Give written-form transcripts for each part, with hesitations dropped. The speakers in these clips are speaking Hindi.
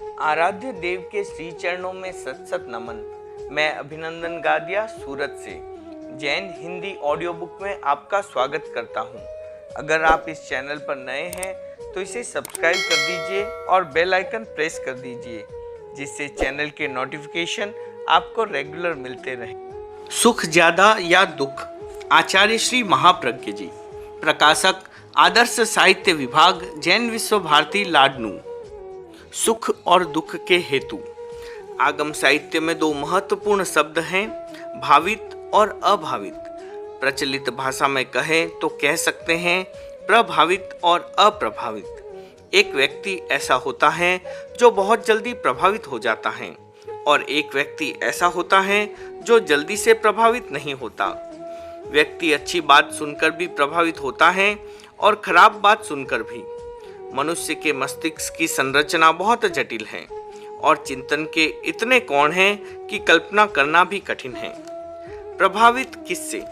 आराध्य देव के श्री चरणों में सत सत नमन। मैं अभिनंदन गादिया सूरत से जैन हिंदी ऑडियो बुक में आपका स्वागत करता हूं। अगर आप इस चैनल पर नए हैं तो इसे सब्सक्राइब कर दीजिए और बेल आइकन प्रेस कर दीजिए, जिससे चैनल के नोटिफिकेशन आपको रेगुलर मिलते रहे। सुख ज्यादा या दुख, आचार्य श्री महाप्रज्ञ जी। प्रकाशक आदर्श साहित्य विभाग, जैन विश्व भारती, लाडनू। सुख और दुख के हेतु। आगम साहित्य में दो महत्वपूर्ण शब्द हैं, भावित और अभावित। प्रचलित भाषा में कहें तो कह सकते हैं प्रभावित और अप्रभावित। एक व्यक्ति ऐसा होता है जो बहुत जल्दी प्रभावित हो जाता है और एक व्यक्ति ऐसा होता है जो जल्दी से प्रभावित नहीं होता। व्यक्ति अच्छी बात सुनकर भी प्रभावित होता है और खराब बात सुनकर भी। मनुष्य के मस्तिष्क की संरचना बहुत जटिल है और चिंतन के इतने कोण हैं कि कल्पना करना भी कठिन है। प्रभावित किससे?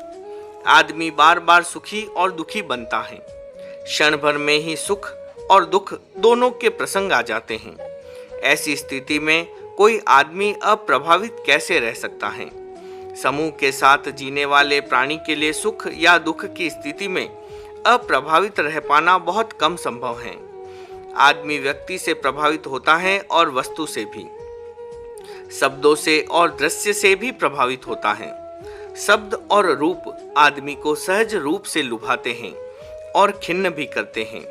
आदमी बार बार सुखी और दुखी बनता है। क्षण भर में ही सुख और दुख दोनों के प्रसंग आ जाते हैं। ऐसी स्थिति में कोई आदमी अप्रभावित कैसे रह सकता है? समूह के साथ जीने वाले प्राणी के लिए सुख या दुख की स्थिति में अप्रभावित रह पाना बहुत कम संभव है। आदमी व्यक्ति से प्रभावित होता है और वस्तु से भी, शब्दों से और दृश्य से भी प्रभावित होता है। शब्द और रूप आदमी को सहज रूप से लुभाते हैं और खिन्न भी करते हैं।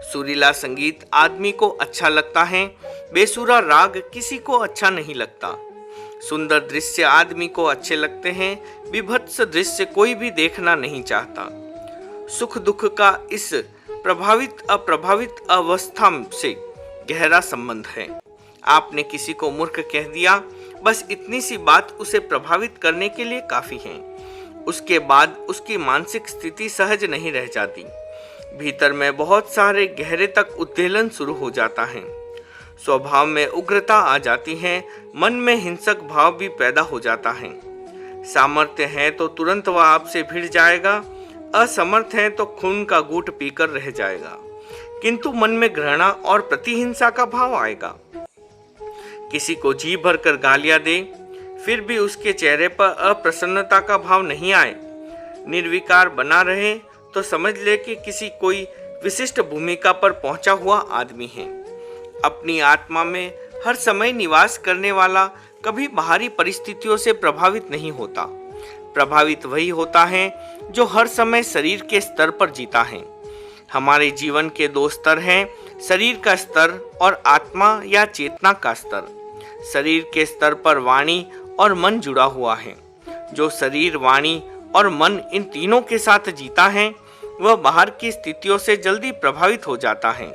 सुरीला संगीत आदमी को अच्छा लगता है, बेसुरा राग किसी को अच्छा नहीं लगता। सुंदर दृश्य आदमी को अच्छे लगते हैं, विभत्स दृश्य कोई भी देखना नहीं चाहता। सुख दुख का इस प्रभावित अप्रभावित अवस्था से गहरा संबंध है। आपने किसी को मूर्ख कह दिया, बस इतनी सी बात उसे प्रभावित करने के लिए काफी है। उसके बाद उसकी मानसिक स्थिति सहज नहीं रह जाती। भीतर में बहुत सारे गहरे तक उद्वेलन शुरू हो जाता है। स्वभाव में उग्रता आ जाती है, मन में हिंसक भाव भी पैदा हो जाता है। सामर्थ्य है तो तुरंत वह आपसे भिड़ जाएगा, असमर्थ है तो खून का घूंट पीकर रह जाएगा, किंतु मन में घृणा और प्रतिहिंसा का भाव आएगा। किसी को जी भरकर गालियां दे, फिर भी उसके चेहरे पर अप्रसन्नता का भाव नहीं आए, निर्विकार बना रहे, तो समझ ले कि किसी कोई विशिष्ट भूमिका पर पहुंचा हुआ आदमी है। अपनी आत्मा में हर समय निवास करने वाला कभी बाहरी परिस्थितियों से प्रभावित नहीं होता। प्रभावित वही होता है जो हर समय शरीर के स्तर पर जीता है। हमारे जीवन के दो स्तर हैं, शरीर का स्तर और आत्मा या चेतना का स्तर। शरीर के स्तर पर वाणी और मन जुड़ा हुआ है। जो शरीर, वाणी और मन इन तीनों के साथ जीता है वह बाहर की स्थितियों से जल्दी प्रभावित हो जाता है।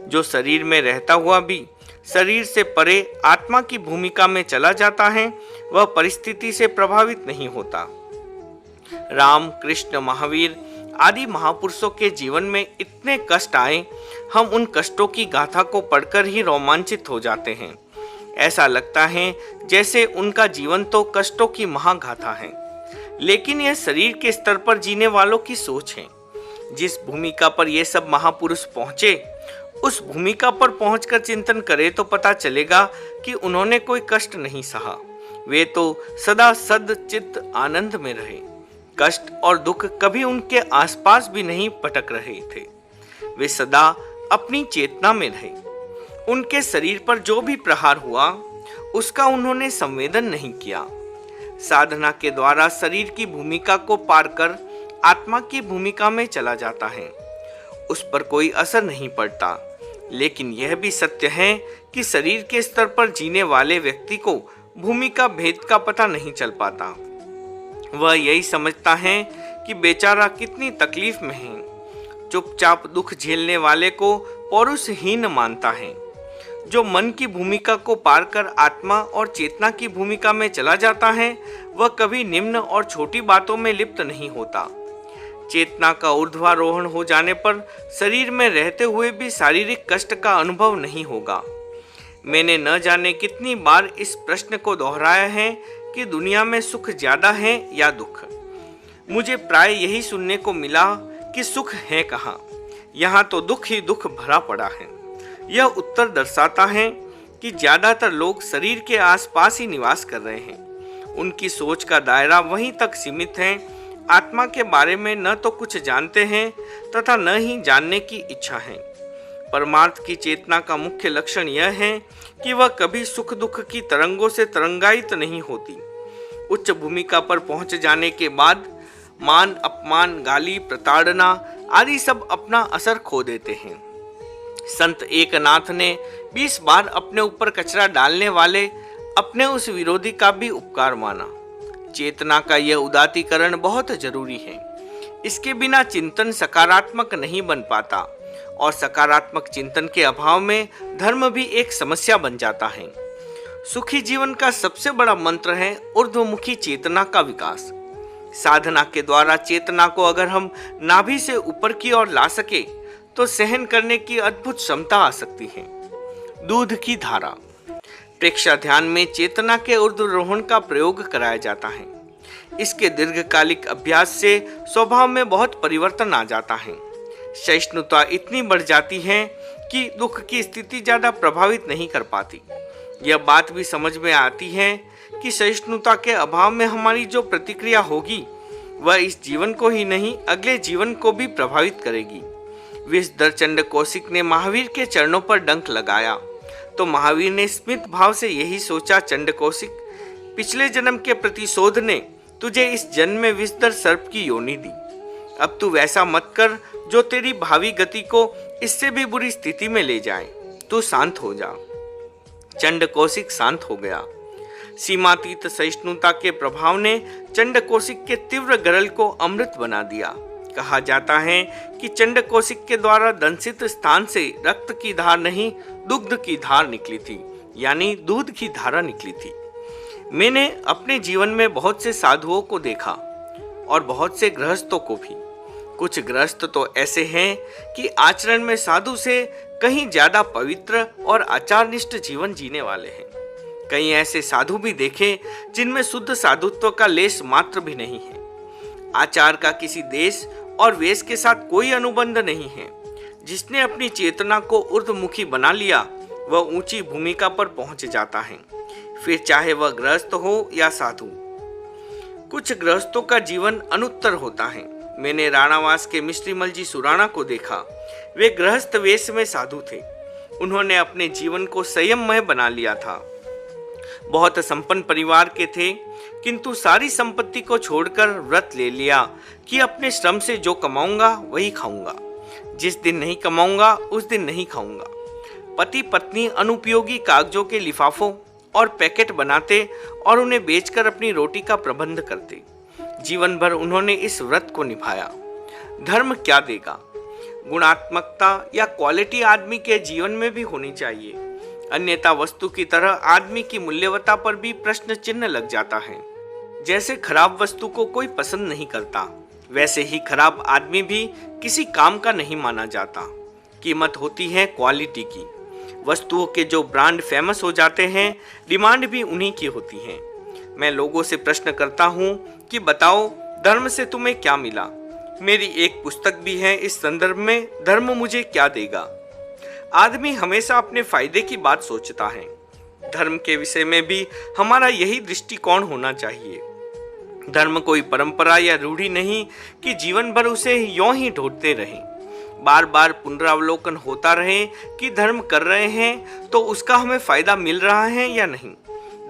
जो शरीर में रहता हुआ भी शरीर से परे आत्मा की भूमिका में चला जाता है वह परिस्थिति से प्रभावित नहीं होता। राम, कृष्ण, महावीर आदि महापुरुषों के जीवन में इतने कष्ट आए, हम उन कष्टों की गाथा को पढ़कर ही रोमांचित हो जाते हैं। ऐसा लगता है जैसे उनका जीवन तो कष्टों की महागाथा है। लेकिन यह शरीर के स्तर पर जीने वालों की सोच है। जिस भूमिका पर ये सब महापुरुष पहुंचे, उस भूमिका पर पहुंचकर चिंतन करें तो पता चलेगा कि उन्होंने कोई कष्ट नहीं सहा। वे तो सदा सद चित्त आनंद में रहे। कष्ट और दुख कभी उनके आसपास भी नहीं पटक रहे थे। वे सदा अपनी चेतना में रहे। उनके शरीर पर जो भी प्रहार हुआ उसका उन्होंने संवेदन नहीं किया। साधना के द्वारा शरीर की भूमिका को पार कर आत्मा की भूमिका में चला जाता है। उस पर कोई असर नहीं पड़ता। लेकिन यह भी सत्य है कि शरीर के स्तर पर जीने वाले व्यक्ति को भूमिका भेद का पता नहीं चल पाता। वह यही समझता है कि बेचारा कितनी तकलीफ में है। चुपचाप दुख झेलने वाले को पौरुषहीन मानता है। जो मन की भूमिका को पार कर आत्मा और चेतना की भूमिका में चला जाता है वह कभी निम्न और छोटी बातों में लिप्त नहीं होता। चेतना का ऊर्ध्वारोहण हो जाने पर शरीर में रहते हुए भी शारीरिक कष्ट का अनुभव नहीं होगा। मैंने न जाने कितनी बार इस प्रश्न को दोहराया है कि दुनिया में सुख ज्यादा है या दुख। मुझे प्राय यही सुनने को मिला कि सुख है कहाँ, यहाँ तो दुख ही दुख भरा पड़ा है। यह उत्तर दर्शाता है कि ज्यादातर लोग शरीर के आसपास ही निवास कर रहे हैं। उनकी सोच का दायरा वहीं तक सीमित है। आत्मा के बारे में न तो कुछ जानते हैं तथा न ही जानने की इच्छा है। परमार्थ की चेतना का मुख्य लक्षण यह है कि वह कभी सुख दुख की तरंगों से तरंगायित नहीं होती। उच्च भूमिका पर पहुंच जाने के बाद मान अपमान, गाली, प्रताड़ना आदि सब अपना असर खो देते हैं। संत एकनाथ ने 20 बार अपने ऊपर कचरा डालने वाले अपने उस विरोधी का भी उपकार माना। चेतना का यह उदात्तीकरण बहुत जरूरी है। इसके बिना चिंतन सकारात्मक नहीं बन पाता और सकारात्मक चिंतन के अभाव में धर्म भी एक समस्या बन जाता है। सुखी जीवन का सबसे बड़ा मंत्र है ऊर्ध्वमुखी चेतना का विकास। साधना के द्वारा चेतना को अगर हम नाभि से ऊपर की ओर ला सके तो सहन करने की अद्भुत क्षमता आ सकती है। दूध की धारा। प्रेक्षा ध्यान में चेतना के ऊर्ध्वरोहण का प्रयोग कराया जाता है। इसके दीर्घकालिक अभ्यास से स्वभाव में बहुत परिवर्तन आ जाता है। सहिष्णुता इतनी बढ़ जाती है कि दुख की स्थिति ज्यादा प्रभावित नहीं कर पाती। यह बात भी समझ में आती है कि सहिष्णुता के अभाव में हमारी जो प्रतिक्रिया होगी वह इस जीवन को ही नहीं अगले जीवन को भी प्रभावित करेगी। विषधर चंड कौशिक ने महावीर के चरणों पर डंक लगाया तो महावीर ने स्मित भाव से यही सोचा, चंड कौशिक, पिछले जन्म के प्रतिशोध ने तुझे इस जन्म में विषधर सर्प की योनि दी। अब तू वैसा मत कर जो तेरी भावी गति को इससे भी बुरी स्थिति में ले जाए। तू शांत हो जा। चंड कौशिक शांत हो गया। सीमातीत सहिष्णुता के प्रभाव ने चंड कौशिक के तीव्र गरल को अमृत बना दिया। कहा जाता है कि चंड कौशिक के द्वारा दंसित स्थान से रक्त की धार नहीं दुग्ध की धार निकली थी, यानी दूध की धारा निकली थी। मैंने अपने जीवन में बहुत से साधुओं को देखा और बहुत से गृहस्थों को भी। कुछ गृहस्थ तो ऐसे हैं कि आचरण में साधु से कहीं ज्यादा पवित्र और आचारनिष्ठ जीवन जीने वाले हैं। कई ऐसे साधु भी देखे जिनमें शुद्ध साधुत्व का लेश मात्र भी नहीं है। आचार का किसी देश और वेश के साथ कोई अनुबंध नहीं है। जिसने अपनी चेतना को ऊर्ध्वमुखी बना लिया वह ऊंची भूमिका पर पहुंच जाता है, फिर चाहे वह गृहस्थ हो या साधु। कुछ गृहस्थों का जीवन अनुत्तर होता है। मैंने राणावास के मिश्रीमल जी सुराणा को देखा। वे गृहस्थ वेश में साधु थे। उन्होंने अपने जीवन को संयममय बना लिया था। बहुत संपन्न परिवार के थे, किंतु सारी संपत्ति को छोड़कर व्रत ले लिया कि अपने श्रम से जो कमाऊंगा वही खाऊंगा, जिस दिन नहीं कमाऊंगा उस दिन नहीं खाऊंगा। पति पत्नी अनुपयोगी कागजों के लिफाफों और पैकेट बनाते और उन्हें बेचकर अपनी रोटी का प्रबंध करते। जीवन भर उन्होंने इस व्रत को निभाया। धर्म क्या देगा? गुणात्मकता या क्वालिटी आदमी के जीवन में भी होनी चाहिए, अन्यथा वस्तु की तरह आदमी की मूल्यवता पर भी प्रश्न चिन्ह लग जाता है। जैसे खराब वस्तु को कोई पसंद नहीं करता, वैसे ही खराब आदमी भी किसी काम का नहीं माना जाता। कीमत होती है क्वालिटी की। वस्तुओं के जो ब्रांड फेमस हो जाते हैं, डिमांड भी उन्हीं की होती है। मैं लोगों से प्रश्न करता हूँ कि बताओ धर्म से तुम्हें क्या मिला? मेरी एक पुस्तक भी है इस संदर्भ में, धर्म मुझे क्या देगा। आदमी हमेशा अपने फायदे की बात सोचता है। धर्म के विषय में भी हमारा यही दृष्टिकोण होना चाहिए। धर्म कोई परंपरा या रूढ़ी नहीं कि जीवन भर उसे यों ही ढूंढते रहें। बार बार पुनरावलोकन होता रहे कि धर्म कर रहे हैं तो उसका हमें फायदा मिल रहा है या नहीं।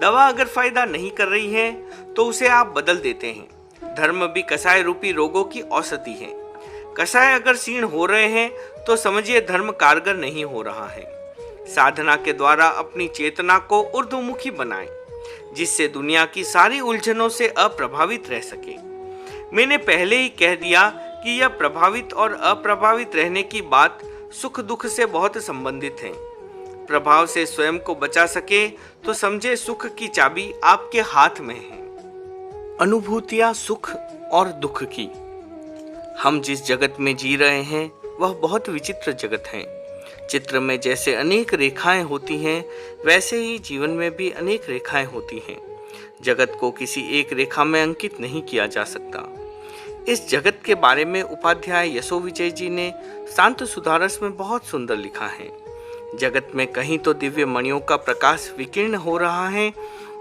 दवा अगर फायदा नहीं कर रही है तो उसे आप बदल देते हैं। धर्म भी कषाय रूपी रोगों की औषधि है। कषाय अगर क्षीण हो रहे हैं तो समझिए धर्म कारगर नहीं हो रहा है। साधना के द्वारा अपनी चेतना को ऊर्ध्वमुखी बनाएं, जिससे दुनिया की सारी उलझनों से अप्रभावित रह सके। मैंने पहले ही कह दिया कि यह प्रभावित और अप्रभावित रहने की बात सुख दुख से बहुत संबंधित है। प्रभाव से स्वयं को बचा सके तो समझे सुख की चाबी आपके हाथ में है। अनुभूतियां सुख और दुख की। हम जिस जगत में जी रहे हैं वह बहुत विचित्र जगत है। चित्र में जैसे अनेक रेखाएं होती हैं, वैसे ही जीवन में भी अनेक रेखाएं होती हैं। जगत को किसी एक रेखा में अंकित नहीं किया जा सकता। इस जगत के बारे में उपाध्याय यशोविजय जी ने शांत सुधारस में बहुत सुंदर लिखा है। जगत में कहीं तो दिव्य मणियों का प्रकाश विकीर्ण हो रहा है,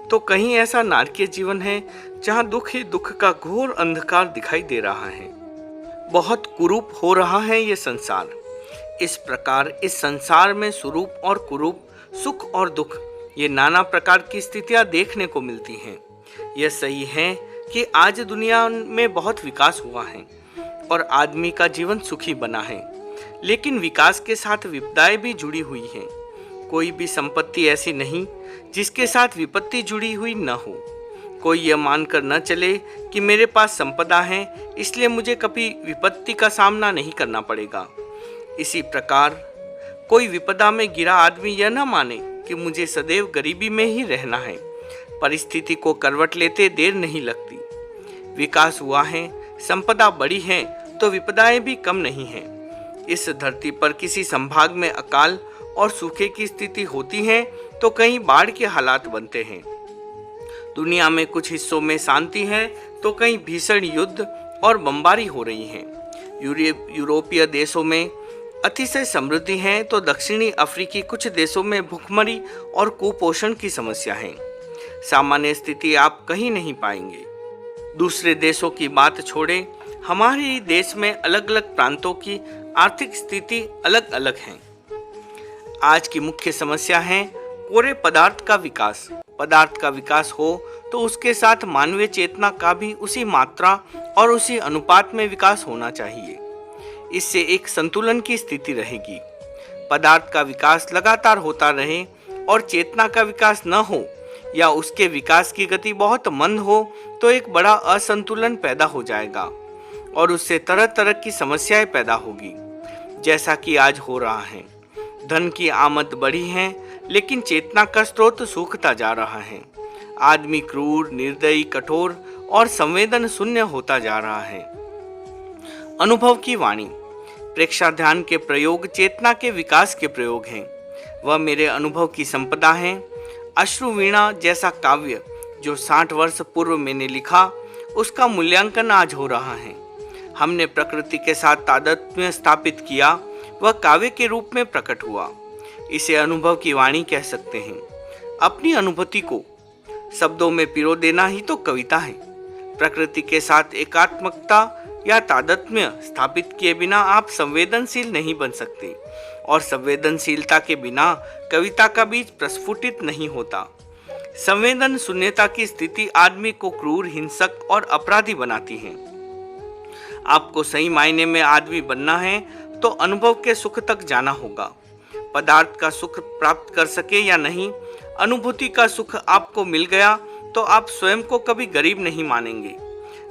तो कहीं ऐसा नारकीय जीवन है जहां दुख ही दुख का घोर अंधकार दिखाई दे रहा है। बहुत कुरूप हो रहा है ये संसार। इस प्रकार इस संसार में सुरूप और कुरूप, सुख और दुख, ये नाना प्रकार की स्थितियां देखने को मिलती हैं। यह सही है कि आज दुनिया में बहुत विकास हुआ है और आदमी का जीवन सुखी बना है, लेकिन विकास के साथ विपदाएं भी जुड़ी हुई हैं। कोई भी संपत्ति ऐसी नहीं जिसके साथ विपत्ति जुड़ी हुई न हो। कोई यह मानकर न चले कि मेरे पास संपदा है इसलिए मुझे कभी विपत्ति का सामना नहीं करना पड़ेगा। इसी प्रकार कोई विपदा में गिरा आदमी यह न माने कि मुझे सदैव गरीबी में ही रहना है। परिस्थिति को करवट लेते देर नहीं लगती। विकास हुआ है, संपदा बड़ी है, तो विपदाएं भी कम नहीं हैं। इस धरती पर किसी संभाग में अकाल और सूखे की स्थिति होती है तो कहीं बाढ़ के हालात बनते हैं। दुनिया में कुछ हिस्सों में शांति है तो कहीं भीषण युद्ध और बमबारी हो रही है। यूरोपीय देशों में अतिशय समृद्धि है तो दक्षिणी अफ्रीकी कुछ देशों में भूखमरी और कुपोषण की समस्या है। सामान्य स्थिति आप कहीं नहीं पाएंगे। दूसरे देशों की बात छोड़ें, हमारे ही देश में अलग अलग प्रांतों की आर्थिक स्थिति अलग अलग है। आज की मुख्य समस्या है कोरे पदार्थ का विकास। पदार्थ का विकास हो तो उसके साथ मानवीय चेतना का भी उसी मात्रा और उसी अनुपात में विकास होना चाहिए। इससे एक संतुलन की स्थिति रहेगी। पदार्थ का विकास लगातार होता रहे और चेतना का विकास न हो या उसके विकास की गति बहुत मंद हो तो एक बड़ा असंतुलन पैदा हो जाएगा और उससे तरह तरह की समस्याएं पैदा होगी, जैसा कि आज हो रहा है। धन की आमद बढ़ी है लेकिन चेतना का स्रोत सूखता जा रहा है। आदमी क्रूर, निर्दयी, कठोर और संवेदन शून्य होता जा रहा है। अनुभव की वाणी, प्रेक्षा ध्यान के प्रयोग चेतना के विकास के प्रयोग हैं। वह मेरे अनुभव की संपदा है। अश्रु वीणा जैसा काव्य जो 60 वर्ष पूर्व मैंने लिखा, उसका मूल्यांकन आज हो रहा है। हमने प्रकृति के साथ तादात्म्य स्थापित किया, वह काव्य के रूप में प्रकट हुआ। इसे अनुभव की वाणी कह सकते हैं। अपनी अनुभूति को शब्दों में पिरो देना ही तो कविता है। प्रकृति के साथ एकात्मकता या तादात्म्य स्थापित किए बिना आप संवेदनशील नहीं बन सकते और संवेदनशीलता के बिना कविता का बीज प्रस्फुटित नहीं होता। संवेदन शून्यता की स्थिति आदमी को क्रूर, हिंसक और अपराधी बनाती है। आपको सही मायने में आदमी बनना है तो अनुभव के सुख तक जाना होगा। पदार्थ का सुख प्राप्त कर सके या नहीं, अनुभूति का सुख आपको मिल गया तो आप स्वयं को कभी गरीब नहीं मानेंगे।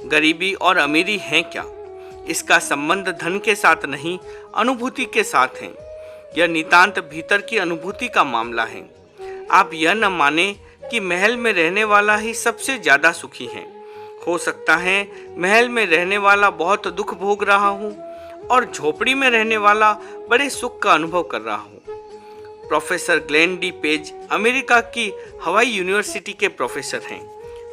गरीबी और अमीरी है क्या? इसका संबंध धन के साथ नहीं, अनुभूति के साथ है। यह नितांत भीतर की अनुभूति का मामला है। आप यह न माने कि महल में रहने वाला ही सबसे ज्यादा सुखी है। हो सकता है महल में रहने वाला बहुत दुख भोग रहा हो और झोपड़ी में रहने वाला बड़े सुख का अनुभव कर रहा हो। Professor Glenn D page America की हवाई यूनिवर्सिटी के प्रोफेसर हैं।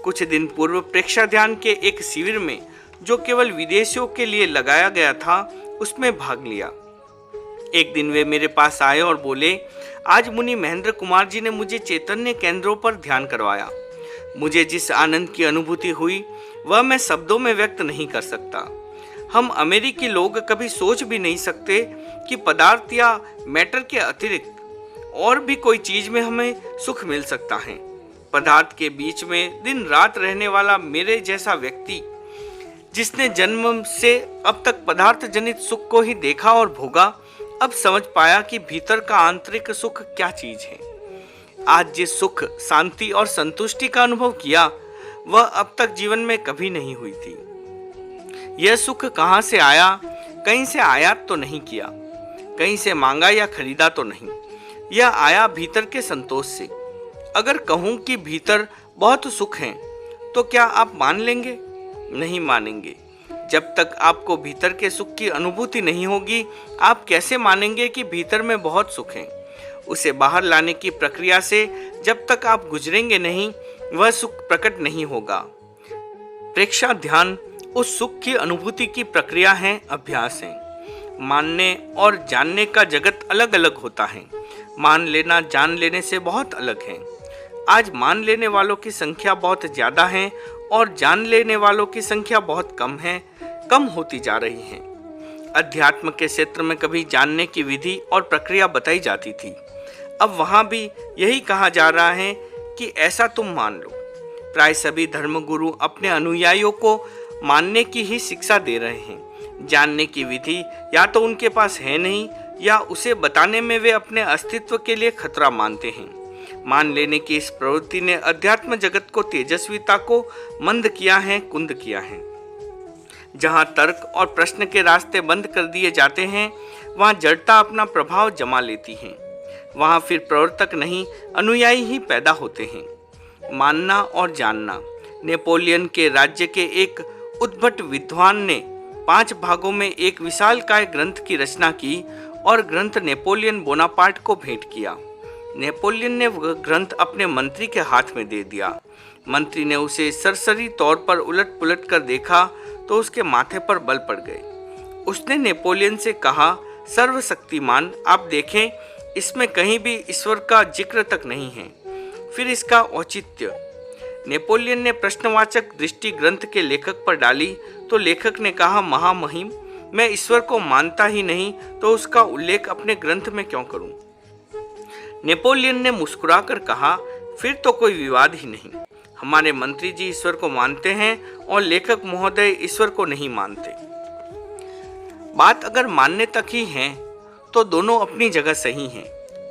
कुछ दिन पूर्व प्रेक्षा ध्यान के एक शिविर में जो केवल विदेशियों के लिए लगाया गया था, उसमें भाग लिया। एक दिन वे मेरे पास आए और बोले, आज मुनि महेंद्र कुमार जी ने मुझे चैतन्य केंद्रों पर ध्यान करवाया। मुझे जिस आनंद की अनुभूति हुई वह मैं शब्दों में व्यक्त नहीं कर सकता। हम अमेरिकी लोग कभी सोच भी नहीं सकते कि पदार्थ या मैटर के अतिरिक्त और भी कोई चीज में हमें सुख मिल सकता है। पदार्थ के बीच में दिन रात रहने वाला मेरे जैसा व्यक्ति, जिसने जन्म से अब तक पदार्थ जनित सुख को ही देखा और भोगा, अब समझ पाया कि भीतर का आंतरिक सुख क्या चीज है। आज जिस सुख, शांति और संतुष्टि का अनुभव किया वह अब तक जीवन में कभी नहीं हुई थी। यह सुख कहाँ से आया? कहीं से आयात तो नहीं किया, कहीं से मांगा या खरीदा तो नहीं। यह आया भीतर के संतोष से। अगर कहूं कि भीतर बहुत सुख है तो क्या आप मान लेंगे? नहीं मानेंगे। जब तक आपको भीतर के सुख की अनुभूति नहीं होगी, आप कैसे मानेंगे कि भीतर में बहुत सुख है? उसे बाहर लाने की प्रक्रिया से जब तक आप गुजरेंगे नहीं, वह सुख प्रकट नहीं होगा। प्रेक्षा ध्यान उस सुख की अनुभूति की प्रक्रिया है, अभ्यास है। मानने और जानने का जगत अलग अलग होता है। मान लेना जान लेने से बहुत अलग है। आज मान लेने वालों की संख्या बहुत ज़्यादा है और जान लेने वालों की संख्या बहुत कम है, कम होती जा रही है। अध्यात्म के क्षेत्र में कभी जानने की विधि और प्रक्रिया बताई जाती थी, अब वहाँ भी यही कहा जा रहा है कि ऐसा तुम मान लो। प्राय सभी धर्मगुरु अपने अनुयायियों को मानने की ही शिक्षा दे रहे हैं। जानने की विधि या तो उनके पास है नहीं या उसे बताने में वे अपने अस्तित्व के लिए खतरा मानते हैं। मान लेने की इस प्रवृत्ति ने अध्यात्म जगत को तेजस्विता को मंद किया है, कुंद किया है। जहाँ तर्क और प्रश्न के रास्ते बंद कर दिए जाते हैं, वहाँ जड़ता अपना प्रभाव जमा लेती है। वहाँ फिर प्रवर्तक नहीं, अनुयायी ही पैदा होते हैं। मानना और जानना। नेपोलियन के राज्य के एक उद्भट विद्वान ने 5 भागों में एक विशालकाय ग्रंथ की रचना की और ग्रंथ नेपोलियन बोनापार्ट को भेंट किया। नेपोलियन ने वह ग्रंथ अपने मंत्री के हाथ में दे दिया। मंत्री ने उसे सरसरी तौर पर उलट पुलट कर देखा तो उसके माथे पर बल पड़ गए। उसने नेपोलियन से कहा, सर्वशक्तिमान, आप देखें, इसमें कहीं भी ईश्वर का जिक्र तक नहीं है, फिर इसका औचित्य। नेपोलियन ने प्रश्नवाचक दृष्टि ग्रंथ के लेखक पर डाली तो लेखक ने कहा, महामहिम, मैं ईश्वर को मानता ही नहीं तो उसका उल्लेख अपने ग्रंथ में क्यों करूं? नेपोलियन ने मुस्कुराकर कहा, फिर तो कोई विवाद ही नहीं। हमारे मंत्री जी ईश्वर को मानते हैं और लेखक महोदय ईश्वर को नहीं मानते। बात अगर मानने तक ही है तो दोनों अपनी जगह सही हैं।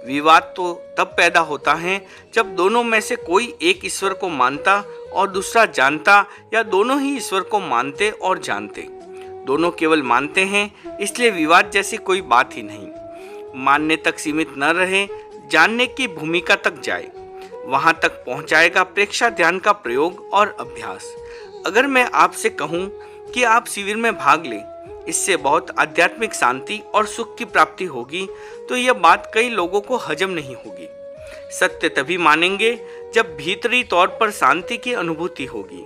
विवाद तो तब पैदा होता है जब दोनों में से कोई एक ईश्वर को मानता और दूसरा जानता, या दोनों ही ईश्वर को मानते और जानते। दोनों केवल मानते हैं, इसलिए विवाद जैसी कोई बात ही नहीं। मानने तक सीमित न रहे, जानने की भूमिका तक जाए, वहां तक पहुंचाएगा प्रेक्षा ध्यान का प्रयोग और अभ्यास। अगर मैं आपसे कहूं कि आप शिविर में भाग लें, इससे बहुत आध्यात्मिक शांति और सुख की प्राप्ति होगी, तो यह बात कई लोगों को हजम नहीं होगी। सत्य तभी मानेंगे जब भीतरी तौर पर शांति की अनुभूति होगी।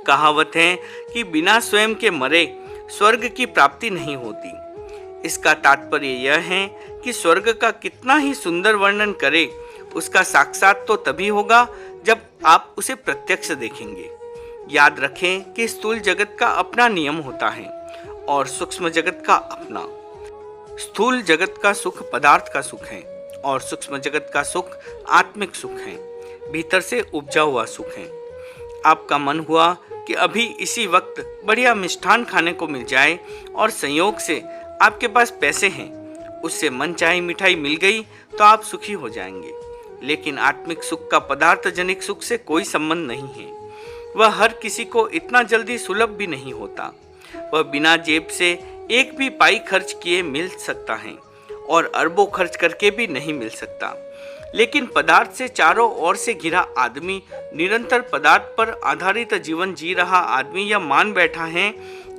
कहावत है कि बिना स्वयं के मरे स्वर्ग की प्राप्ति नहीं होती। इसका तात्पर्य यह है कि स्वर्ग का कितना ही सुंदर वर्णन करे, उसका साक्षात तो तभी होगा जब आप उसे प्रत्यक्ष देखेंगे। याद रखें कि स्थूल जगत का अपना नियम होता है और सूक्ष्म जगत का अपना। स्थूल जगत का सुख पदार्थ का सुख है और सूक्ष्म जगत का सुख आत्मिक सुख है, भीतर से उपजा हुआ सुख है। आपका मन हुआ कि अभी इसी वक्त बढ़िया मिष्ठान खाने को मिल जाए और संयोग से आपके पास पैसे हैं, उससे मनचाही मिठाई मिल गई तो आप सुखी हो जाएंगे। लेकिन आत्मिक सुख का पदार्थ जनिक सुख से कोई संबंध नहीं है। वह हर किसी को इतना जल्दी सुलभ भी नहीं होता। वह बिना जेब से एक भी पाई खर्च किए मिल सकता है और अरबों खर्च करके भी नहीं मिल सकता। लेकिन पदार्थ से चारों ओर से घिरा आदमी, निरंतर पदार्थ पर आधारित जीवन जी रहा आदमी यह मान बैठा है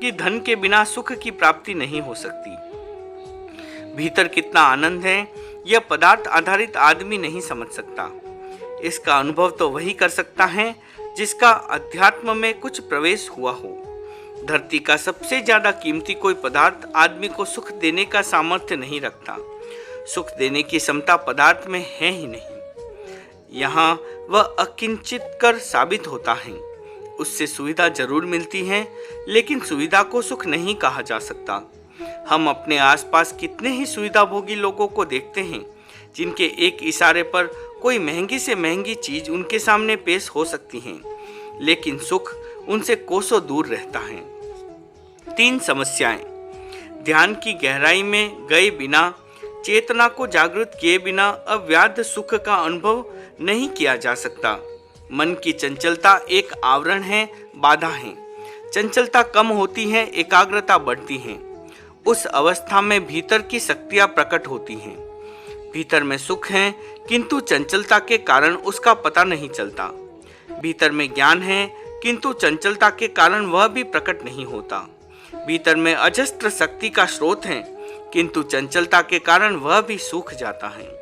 कि धन के बिना सुख की प्राप्ति नहीं हो सकती। भीतर कितना आनंद है, यह पदार्थ आधारित आदमी नहीं समझ सकता। इसका अनुभव तो वही कर सकता है जिसका अध्यात्म में कुछ प्रवेश हुआ हो। धरती का सबसे ज्यादा कीमती कोई पदार्थ आदमी को सुख देने का सामर्थ्य नहीं रखता। सुख देने की क्षमता पदार्थ में है ही नहीं। यहाँ वह अकिंचित कर साबित होता है। उससे सुविधा जरूर मिलती है, लेकिन सुविधा को सुख नहीं कहा जा सकता। हम अपने आसपास कितने ही सुविधाभोगी लोगों को देखते हैं जिनके एक इशारे पर कोई महंगी से महंगी चीज उनके सामने पेश हो सकती है, लेकिन सुख उनसे कोसों दूर रहता है। 3 समस्याएं। ध्यान की गहराई में गए बिना, चेतना को जागृत किए बिना अव्याध सुख का अनुभव नहीं किया जा सकता। मन की चंचलता एक आवरण है, बाधा है। चंचलता कम होती है, एकाग्रता बढ़ती है। उस अवस्था में भीतर की शक्तियां प्रकट होती हैं। भीतर में सुख है, किंतु चंचलता के कारण उसका पता नहीं चलता। भीतर में ज्ञान है, किंतु चंचलता के कारण वह भी प्रकट नहीं होता। भीतर में अजस्त्र शक्ति का स्रोत है, किंतु चंचलता के कारण वह भी सूख जाता है।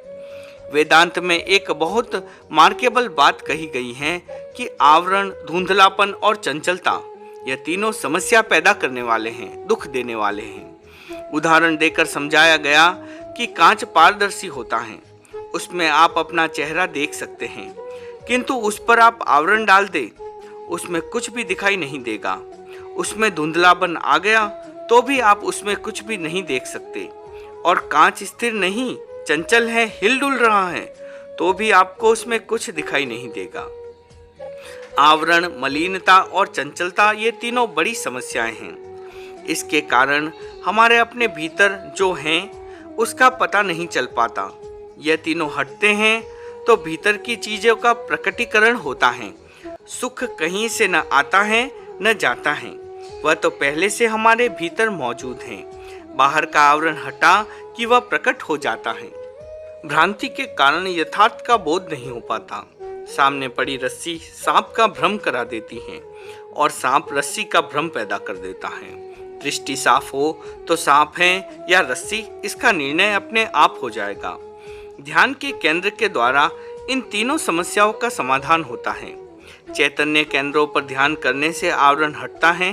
वेदांत में एक बहुत मार्केबल बात कही गई है कि आवरण, धुंधलापन और चंचलता, यह तीनों समस्या पैदा करने वाले हैं, दुख देने वाले हैं। उदाहरण देकर समझाया गया कि कांच पारदर्शी होता है, उसमें आप अपना चेहरा देख सकते हैं, किंतु उस पर आप आवरण डाल दे, उसमें कुछ भी दिखाई नहीं देगा। उसमें धुंधलापन आ गया तो भी आप उसमें कुछ भी नहीं देख सकते। और कांच स्थिर नहीं, चंचल है, हिल डुल रहा है, तो भी आपको उसमें कुछ दिखाई नहीं देगा। आवरण, मलिनता और चंचलता ये तीनों बड़ी समस्याएं हैं। इसके कारण हमारे अपने भीतर जो हैं उसका पता नहीं चल पाता। ये तीनों हटते हैं तो भीतर की चीज़ों का प्रकटीकरण होता है। सुख कहीं से न आता है न जाता है, वह तो पहले से हमारे भीतर मौजूद है। बाहर का आवरण हटा कि वह प्रकट हो जाता है। भ्रांति के कारण यथार्थ का बोध नहीं हो पाता। सामने पड़ी रस्सी सांप का भ्रम करा देती है और सांप रस्सी का भ्रम पैदा कर देता है। दृष्टि साफ हो तो सांप है या रस्सी, इसका निर्णय अपने आप हो जाएगा। ध्यान के केंद्र के द्वारा इन तीनों समस्याओं का समाधान होता है। चैतन्य केंद्रों पर ध्यान करने से आवरण हटता है।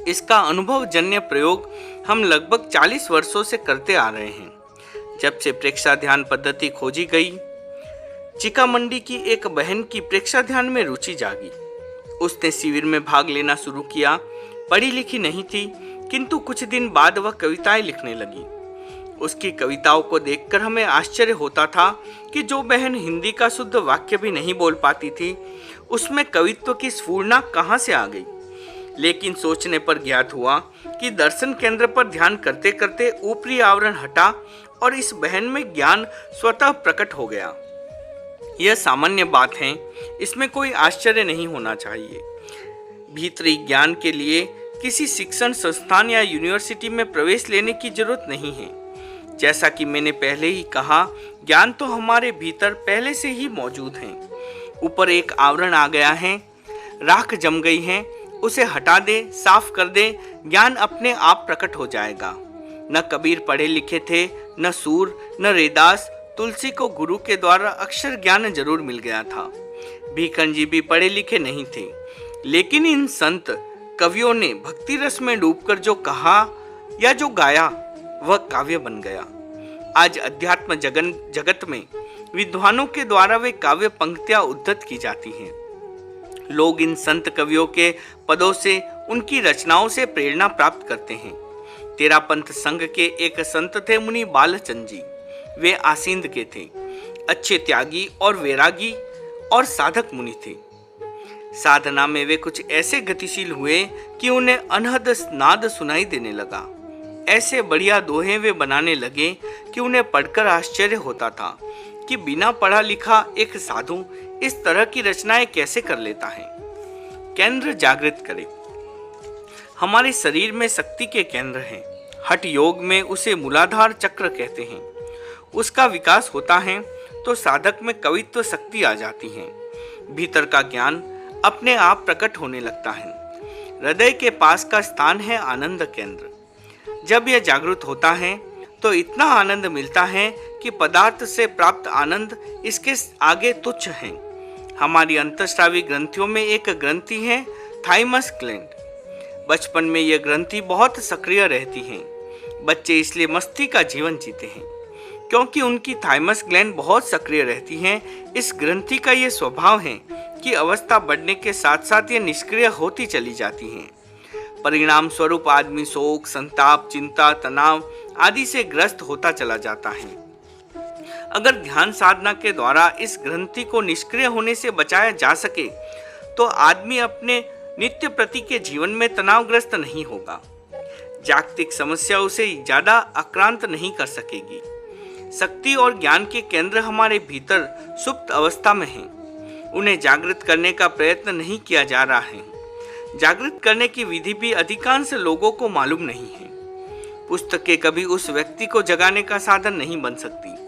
इसका अनुभवजन्य प्रयोग हम लगभग 40 वर्षों से करते आ रहे हैं। जब से प्रेक्षा ध्यान पद्धति खोजी गई, चिकामंडी की एक बहन की प्रेक्षा ध्यान में रुचि जागी। उसने शिविर में भाग लेना शुरू किया। पढ़ी लिखी नहीं थी, किंतु कुछ दिन बाद वह कविताएं लिखने लगी। उसकी कविताओं को देखकर हमें आश्चर्य होता था कि जो बहन हिंदी का शुद्ध वाक्य भी नहीं बोल पाती थी, उसमें कवित्व की स्फूर्णा कहाँ से आ गई। लेकिन सोचने पर ज्ञात हुआ कि दर्शन केंद्र पर ध्यान करते करते ऊपरी आवरण हटा और इस बहन में ज्ञान स्वतः प्रकट हो गया। यह सामान्य बात है, इसमें कोई आश्चर्य नहीं होना चाहिए। भीतरी ज्ञान के लिए किसी शिक्षण संस्थान या यूनिवर्सिटी में प्रवेश लेने की जरूरत नहीं है। जैसा कि मैंने पहले ही कहा, ज्ञान तो हमारे भीतर पहले से ही मौजूद है। ऊपर एक आवरण आ गया है, राख जम गई है, उसे हटा दे, साफ कर दे, ज्ञान अपने आप प्रकट हो जाएगा। न कबीर पढ़े लिखे थे, न सूर, न रैदास। तुलसी को गुरु के द्वारा अक्षर ज्ञान जरूर मिल गया था। भीखन जी भी पढ़े लिखे नहीं थे, लेकिन इन संत कवियों ने भक्ति रस में डूबकर जो कहा या जो गाया वह काव्य बन गया। आज अध्यात्म जगत में विद्वानों के द्वारा वे काव्य पंक्तियां उद्धत की जाती हैं। लोग इन संत कवियों के पदों से, उनकी रचनाओं से प्रेरणा प्राप्त करते हैं। तेरापंथ संघ के एक संत थे मुनि बालचंद जी। वे आसींद के थे, अच्छे त्यागी और वैरागी और साधक मुनि थे। साधना में वे कुछ ऐसे गतिशील हुए कि उन्हें अनहद नाद सुनाई देने लगा। ऐसे बढ़िया दोहे वे बनाने लगे कि उन्हें पढ़कर आश्चर्य होता था कि बिना पढ़ा लिखा एक साधु इस तरह की रचनाएं कैसे कर लेता है। केंद्र जागृत करें। हमारे शरीर में शक्ति के केंद्र हैं। हठ योग में उसे मूलाधार चक्र कहते हैं। उसका विकास होता है तो साधक में कवित्व शक्ति आ जाती है। भीतर का ज्ञान अपने आप प्रकट होने लगता है। हृदय के पास का स्थान है आनंद केंद्र। जब यह जागृत होता है तो इतना आनंद मिलता है कि पदार्थ से प्राप्त आनंद इसके आगे तुच्छ है। हमारी अंतःस्रावी ग्रंथियों में एक ग्रंथि है थाइमस ग्लैंड। बचपन में यह ग्रंथि बहुत सक्रिय रहती है। बच्चे इसलिए मस्ती का जीवन जीते हैं क्योंकि उनकी थाइमस ग्लैंड बहुत सक्रिय रहती है। इस ग्रंथि का यह स्वभाव है कि अवस्था बढ़ने के साथ साथ ये निष्क्रिय होती चली जाती हैं। परिणाम स्वरूप आदमी शोक, संताप, चिंता, तनाव आदि से ग्रस्त होता चला जाता है। अगर ध्यान साधना के द्वारा इस ग्रंथि को निष्क्रिय होने से बचाया जा सके तो आदमी अपने नित्य प्रति के जीवन में तनावग्रस्त नहीं होगा। जागतिक समस्या उसे ज्यादा आक्रांत नहीं कर सकेगी। शक्ति और ज्ञान के केंद्र हमारे भीतर सुप्त अवस्था में हैं। उन्हें जागृत करने का प्रयत्न नहीं किया जा रहा है। जागृत करने की विधि भी अधिकांश लोगों को मालूम नहीं है। पुस्तकें कभी उस व्यक्ति को जगाने का साधन नहीं बन सकती।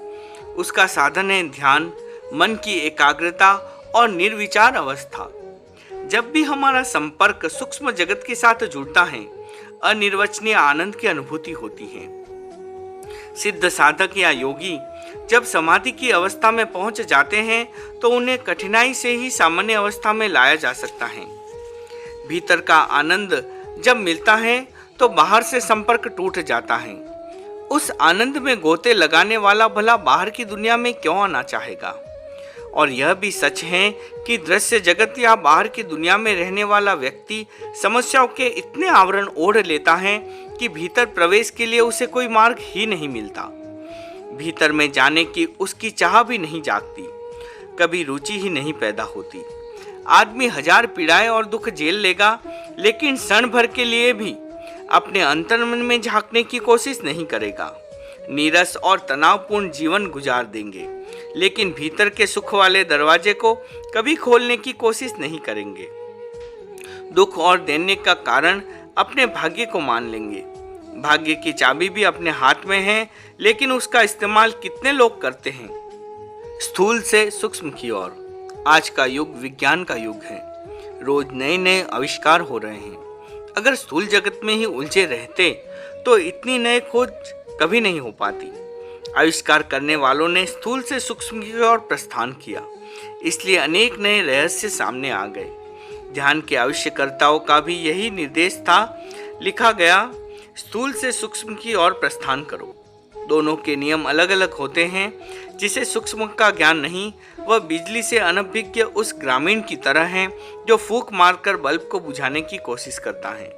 उसका साधन है ध्यान, मन की एकाग्रता और निर्विचार अवस्था। जब भी हमारा संपर्क सूक्ष्म जगत के साथ जुड़ता है, अनिर्वचनीय आनंद की अनुभूति होती है। सिद्ध साधक या योगी जब समाधि की अवस्था में पहुंच जाते हैं तो उन्हें कठिनाई से ही सामान्य अवस्था में लाया जा सकता है। भीतर का आनंद जब मिलता है तो तो बाहर से संपर्क टूट जाता है। उस आनंद में गोते लगाने वाला भला बाहर की दुनिया में क्यों आना चाहेगा। और यह भी सच है कि दृश्य जगत या बाहर की दुनिया में रहने वाला व्यक्ति समस्याओं के इतने आवरण ओढ़ लेता है कि भीतर प्रवेश के लिए उसे कोई मार्ग ही नहीं मिलता। भीतर में जाने की उसकी चाह भी नहीं जागती, कभी रुचि ही नहीं पैदा होती। आदमी हजार पीड़ाएं और दुख झेल लेगा, लेकिन क्षण भर के लिए भी अपने अंतर्मन में झांकने की कोशिश नहीं करेगा। नीरस और तनावपूर्ण जीवन गुजार देंगे, लेकिन भीतर के सुख वाले दरवाजे को कभी खोलने की कोशिश नहीं करेंगे। दुख और दैन्य का कारण अपने भाग्य को मान लेंगे। भाग्य की चाबी भी अपने हाथ में है, लेकिन उसका इस्तेमाल कितने लोग करते हैं। स्थूल से सूक्ष्म की ओर। आज का युग विज्ञान का युग है। रोज नए नए आविष्कार हो रहे हैं। अगर स्थूल जगत में ही उलझे रहते तो इतनी नए खोज कभी नहीं हो पाती। आविष्कार करने वालों ने स्थूल से सूक्ष्म की ओर प्रस्थान किया, इसलिए अनेक नए रहस्य सामने आ गए। ध्यान के आविष्कारकर्ताओं का भी यही निर्देश था। लिखा गया, स्थूल से सूक्ष्म की ओर प्रस्थान करो। दोनों के नियम अलग अलग होते हैं। जिसे सूक्ष्म का ज्ञान नहीं, वह बिजली से अनभिज्ञ उस ग्रामीण की तरह है जो फूंक मारकर बल्ब को बुझाने की कोशिश करता है।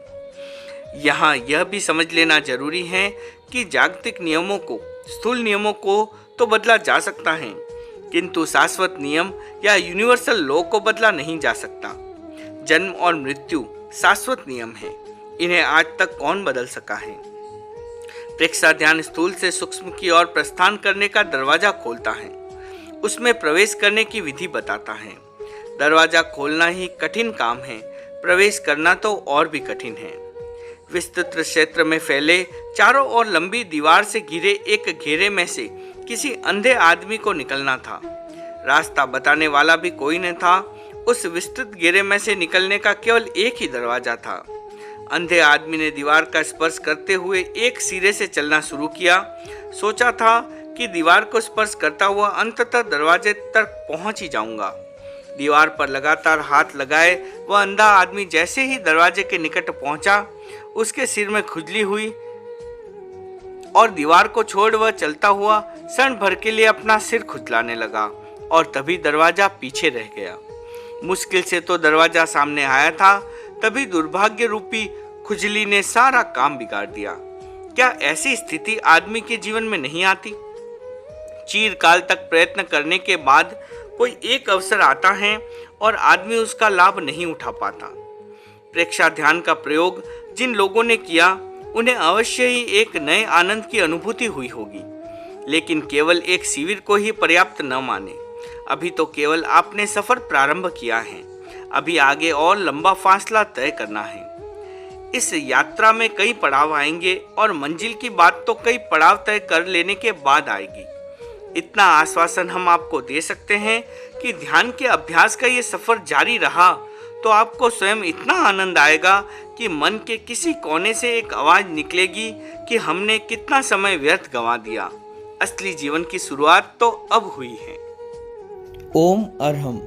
यहाँ यह भी समझ लेना जरूरी है कि जागतिक नियमों को, स्थूल नियमों को तो बदला जा सकता है, किंतु शाश्वत नियम या यूनिवर्सल लॉ को बदला नहीं जा सकता। जन्म और मृत्यु शाश्वत नियम है, इन्हें आज तक कौन बदल सका है। प्रेक्षा ध्यान स्थूल से सूक्ष्म की ओर प्रस्थान करने का दरवाजा खोलता है, उसमें प्रवेश करने की विधि बताता है। दरवाजा खोलना ही कठिन काम है, प्रवेश करना तो और भी कठिन है। विस्तृत क्षेत्र में फैले चारों ओर लंबी दीवार से घिरे एक घेरे में से किसी अंधे आदमी को निकलना था। रास्ता बताने वाला भी कोई न था। उस विस्तृत घेरे में से निकलने का केवल एक ही दरवाजा था। अंधे आदमी ने दीवार का स्पर्श करते हुए एक सिरे से चलना शुरू किया। सोचा था कि दीवार को स्पर्श करता हुआ अंततः दरवाजे तक पहुंच ही जाऊंगा। दीवार पर लगातार हाथ लगाए वह अंधा आदमी जैसे ही दरवाजे के निकट पहुंचा, उसके सिर में खुजली हुई और दीवार को छोड़ वह चलता हुआ क्षण भर के लिए अपना सिर खुजलाने लगा और तभी दरवाजा पीछे रह गया। मुश्किल से तो दरवाजा सामने आया था, तभी दुर्भाग्य रूपी खुजली ने सारा काम बिगाड़ दिया। क्या ऐसी स्थिति आदमी के जीवन में नहीं आती? चिरकाल तक प्रयत्न करने के बाद कोई एक अवसर आता है और आदमी उसका लाभ नहीं उठा पाता। प्रेक्षा ध्यान का प्रयोग जिन लोगों ने किया, उन्हें अवश्य ही एक नए आनंद की अनुभूति हुई होगी, लेकिन केवल एक शिविर को ही पर्याप्त न माने। अभी तो केवल आपने सफर प्रारंभ किया है, अभी आगे और लंबा फासला तय करना है। इस यात्रा में कई पड़ाव आएंगे और मंजिल की बात तो कई पड़ाव तय कर लेने के बाद आएगी। इतना आश्वासन हम आपको दे सकते हैं कि ध्यान के अभ्यास का ये सफर जारी रहा तो आपको स्वयं इतना आनंद आएगा कि मन के किसी कोने से एक आवाज निकलेगी कि हमने कितना समय व्यर्थ गंवा दिया। असली जीवन की शुरुआत तो अब हुई है। ओम अरहम।